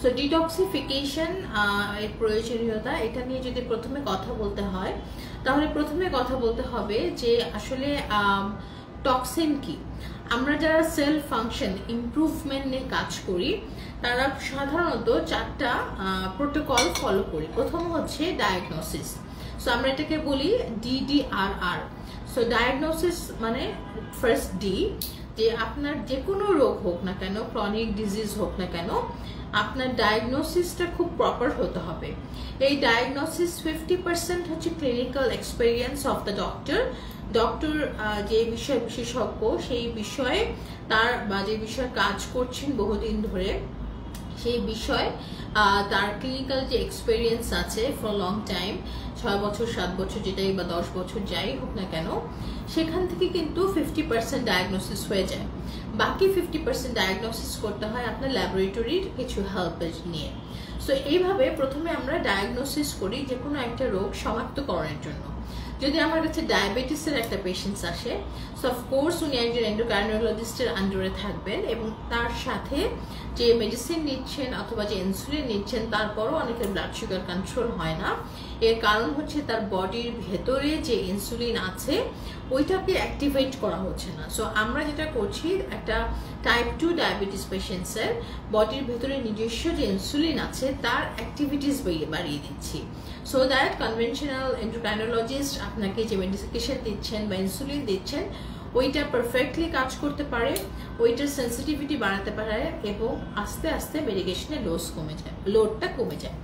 So detoxification এর প্রয়োজনীয়তা এটা নিয়ে যদি প্রথমে কথা বলতে হয়, তাহলে প্রথমে কথা বলতে হবে যে আসলে টক্সিন কি। আমরা যারা সেল ফাংশন ইমপ্রুভমেন্ট নিয়ে কাজ করি তারা সাধারণত 4টা প্রোটোকল ফলো করি। প্রথম হচ্ছে ডায়াগনোসিস। সো আমরা এটাকে বলি DDRR। সো ডায়াগনোসিস মানে ফার্স্ট ডি, যে আপনার যে কোনো রোগ হোক না কেন, ক্রনিক ডিজিজ হোক না কেন, আপনার ডায়াগনোসিসটা খুব প্রপার হতে হবে। এই ডায়াগনোসিস 50% হচ্ছে clinical experience of the doctor. Doctor যে বিষয় বিশেষজ্ঞ সেই বিষয়ে তার বা যে বিষয়ে কাজ করছেন বহুদিন ধরে, সেই বিষয়ে তার ক্লিনিক্যাল যে এক্সপেরিয়েন্স আছে ফর লং টাইম, 6 বছর 7 বছর যেটাই বা 10 বছর যাই হোক না কেন, সেখান থেকে কিন্তু 50% ডায়াগনোসিস হয়ে যায়। বাকি 50% ডায়াগনোসিস করতে হয় আপনার ল্যাবরেটরির কিছু হেল্প নিয়ে। সো এইভাবে প্রথমে আমরা ডায়াগনোসিস করি যে কোনো একটা রোগ শনাক্তকরণের জন্য। যদি আমার কাছে ডায়াবেটিসের একটা পেশেন্টস আসে, সো অফকোর্স উনি একজন এন্ডোক্রাইনোলজিস্টের আন্ডারে থাকবেন এবং তার সাথে যে মেডিসিন নিচ্ছেন অথবা যে ইনসুলিন নিচ্ছেন, তারপরও অনেকের ব্লাড সুগার কন্ট্রোল হয় না। এর কারণ হচ্ছে তার বডির ভেতরে যে ইনসুলিন আছে ওইটাকে অ্যাক্টিভেট করা হচ্ছে না। সো আমরা যেটা করছি, একটা টাইপ 2 ডায়াবেটিস পেশেন্টসের বডির ভেতরে নিজস্ব যে ইনসুলিন আছে তার অ্যাক্টিভিটিস বাড়িয়ে দিচ্ছি, সো দ্যাট কনভেনশনাল এন্ডোক্রাইনোলজিস্ট আপনাকে যে মেডিকেশন দিচ্ছেন বা ইনসুলিন দিচ্ছেন ওইটা পারফেক্টলি কাজ করতে পারে, ওইটার সেন্সিটিভিটি বাড়াতে পারে এবং আস্তে আস্তে মেডিকেশনের লোডটা কমে যায়।